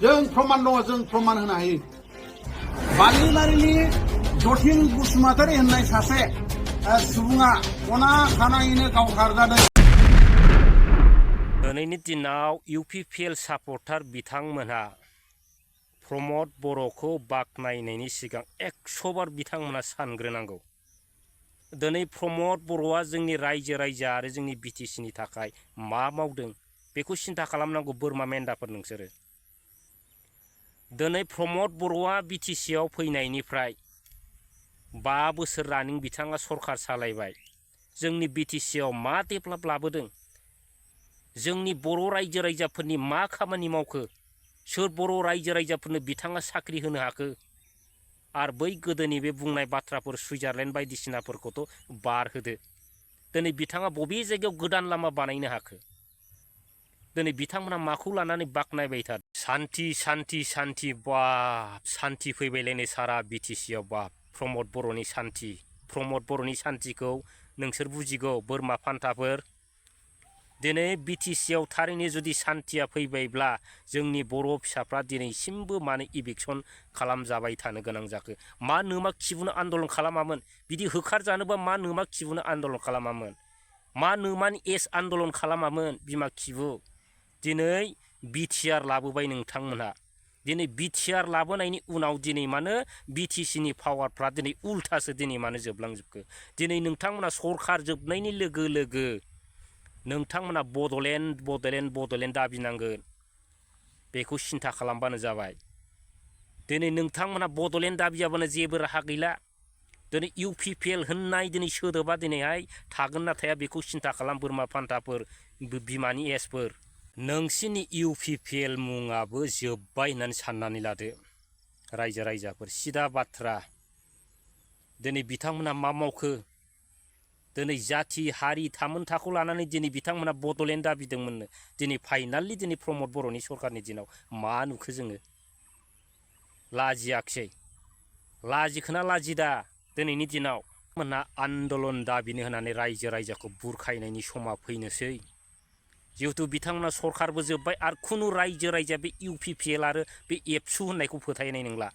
जों प्रमाण दङ जों प्रमाण होनो हायो बालिनारिनि जथिन बसुमतारी होननाय सासे सुबुङा अना खानायैनो गावथारजादों दिनैनि दिनाव UPPL सापर्टार बिथांमोनहा प्रमद बर'खौ बाख्नायनायनि सिगां 100 बार बिथांमोना सानग्रोनांगौ दिनै प्रमद बर'आ जोंनि रायजो राजा आरो जोंनि BTCनि थाखाय मा मावदों बेखौ सिन्था खालामनांगौ बोरमा मेन्दाफोर नोंसोरो दिनै प्रमद बर'आ BTCआव फैनायनिफ्राय 5 बोसोर रानिं बिथाङा सरखार सालायबाय जोंनि BTCआव मा डेभेलप लाबोदों जोंनि बर' रायजो राजाफोरनि मा खामानि मावखो सोर बर' रायजो राजाफोरनो बिथाङा साख्रि होनो हाखो आरो बै गोदोनि बे बुंनाय बाथ्राफोर सुइजारलेण्ड बायदिसिनाफोरखौथ' बार होदो दिनै बिथाङा बबे जायगायाव गोदान लामा बानायनो हाखो दिनै बिथांमोना माखौ लानानै बाख्नायबाय थादों शान्ति शान्ति शान्ति बाब शान्ति फैबायलायनो सारा BTCआव बाब प्रमद बर'नि शान्ति प्रमद बर'नि शान्तिखौ नोंसोर बुजिगौ बोरमा फान्थाफोर दिनै BTCआव थारैनो जुदि शान्तिया फैबायब्ला जोंनि बर' फिसाफ्रा दिनैसिमबो मानो इभिक्सन खालामजाबाय थानो गोनां जाखो मा नोमा खिबुनो आन्दलन खालामामोन बिदि होखारजानोबा मा नोमा खिबुनो आन्दलन खालामामोन मा नोमानि आन्दलन खालामामोन बिमा खिबु दिनै BTR लाबोबाय नोंथांमोनहा दिनै BTR लाबोनायनि उनाव दिनै मानो BTCनि पावारफ्रा दिनै उल्थासो दिनै मानो जोबलांजोबखो दिनै नोंथांमोना सरखार जोबनायनि लोगो लोगो नोंथांमोना बडलेण्ड दाबिनांगोन बेखौ सिन्था खालामबानो जाबाय दिनै नोंथांमोना बडलेण्ड दाबियाबानो जेबो राहा गैला दिनै UPPL होननाय दिनै सोदोबा दिनैहाय थागोन ना थाया बेखौ सिन्था खालाम बोरमा फान्थाफोर बिमानि एसफोर नोंसिनि UPPL मुङाबो जोब्बाय होननानै साननानै लादो रायजो राजाफोर सिदा बाथ्रा दिनै बिथांमोना मा मावखो दिनै जाथि हारि थामोनथाखौ लानानै दिनै बिथांमोना बडलेण्ड दाबिदोंमोननो दिनै फाइनालि दिनै प्रमद बर'नि सरखारनि दिनाव मा नुखो जोङो लाजियाखसै लाजिखोना लाजिदा दिनैनि दिनाव मोनहा आन्दलन दाबिनो होनानै रायजो राजाखौ बुरखायनायनि समा फैनोसै जिहेतु बिथांमोना सरखारबो जोब्बाय आरो खुनु रायजो राजा बे UPPL आरो बे एबसु होननायखौ फोथायनाय नंला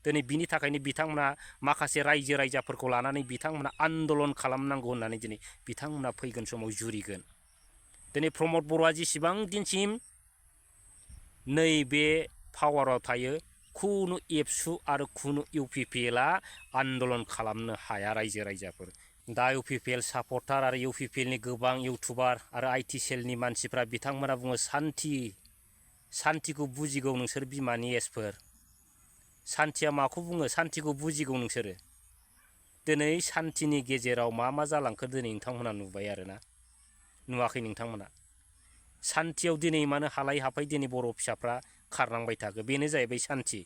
दिनै बिनि थाखायनो बिथांमोना माखासे रायजो राजाफोरखौ लानानै बिथांमोना आन्दलन खालामनांगौ होननानै दिनै बिथांमोना फैगोन समाव जुरिगोन दिनै प्रमद बर'आ जेसेबां दिनसिम नैबे पावाराव थायो खुनु एबसु आरो खुनु UPPLआ आन्दलन खालामनो हाया रायजो राजाफोर दा UPPL सापर्टार आरो UPPLनि गोबां इउटुबार आरो IT सेलनि मानसिफ्रा बिथांमोना बुङो शान्तिखौ बुजिगौ नोंसोर बिमानि एसफोर शान्तिया माखौ बुङो शान्तिखौ बुजिगौ नोंसोरो दिनै शान्तिनि गेजेराव मा जालांखो दिनै नोंथांमोना नुबाय आरोना नुवाखै नोंथांमोना शान्तियाव दिनै मानो हालाय हाफाय दिनै बर' फिसाफ्रा खारनांबाय थाखो बेनो जाहैबाय शान्ति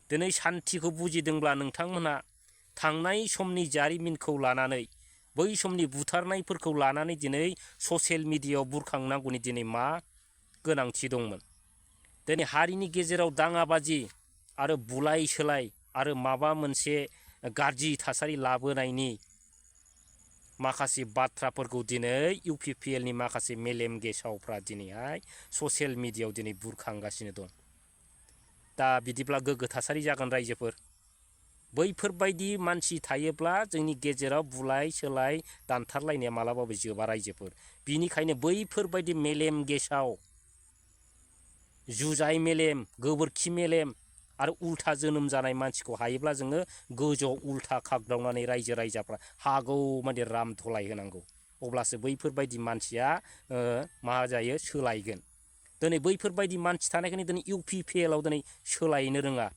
दिनै शान्तिखौ बुजिदोंब्ला नोंथांमोना थांनाय समनि जारिमिनखौ लानानै बै समनि बुथारनायफोरखौ लानानै दिनै ससियेल मिडियायाव बुरखांनांगौनि दिनै मा गोनांथि दंमोन दिनै हारिनि गेजेराव दाङाबाजि आरो बुलाय सोलाय आरो माबा मोनसे गाज्रि थासारि लाबोनायनि माखासे बाथ्राफोरखौ दिनै UPPLनि माखासे मेलेम गेसावफ्रा दिनैहाय ससियेल मिडियायाव दिनै बुरखांगासिनो दं दा बिदिब्ला गोग्गो थासारि जागोन रायजोफोर बैफोरबायदि मानसि थायोब्ला जोंनि गेजेराव बुलाय सोलाय दानथारलायनाया मालाबाबो जोबा रायजोफोर बिनिखायनो बैफोरबायदि मेलेम गेसाव जुजाय मेलेम गोबोरखि मेलेम आरो उल्था जोनोम जानाय मानसिखौ हायोब्ला जोङो गोजौआव उल्था खागदावनानै रायजो राजाफ्रा हागौमानि राम धलाय होनांगौ अब्लासो बैफोरबायदि मानसिया मा जायो सोलायगोन दिनै बैफोरबायदि मानसि थानायखायनो दिनै UPPLआव दिनै सोलायनो रोङा